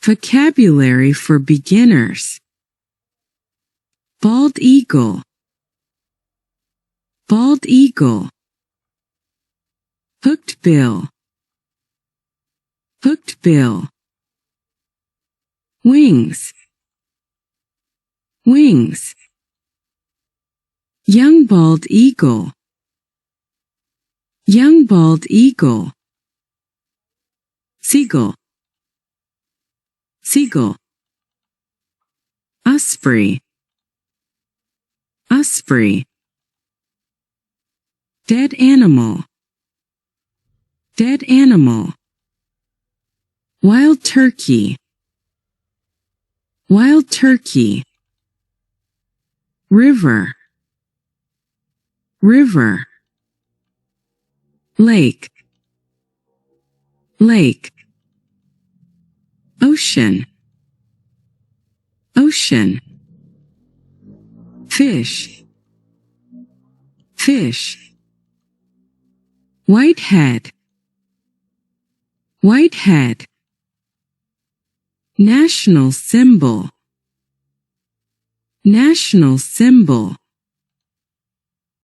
Vocabulary for beginners. Bald eagle. Bald eagle. Hooked bill. Hooked bill. Wings. Wings. Young bald eagle. Young bald eagle. Seagull. Seagull. Osprey. Osprey. Dead animal. Dead animal. Wild turkey. Wild turkey. River. River. Lake. Lake. Ocean. Ocean. Fish. Fish. Whitehead. Whitehead. National symbol. National symbol.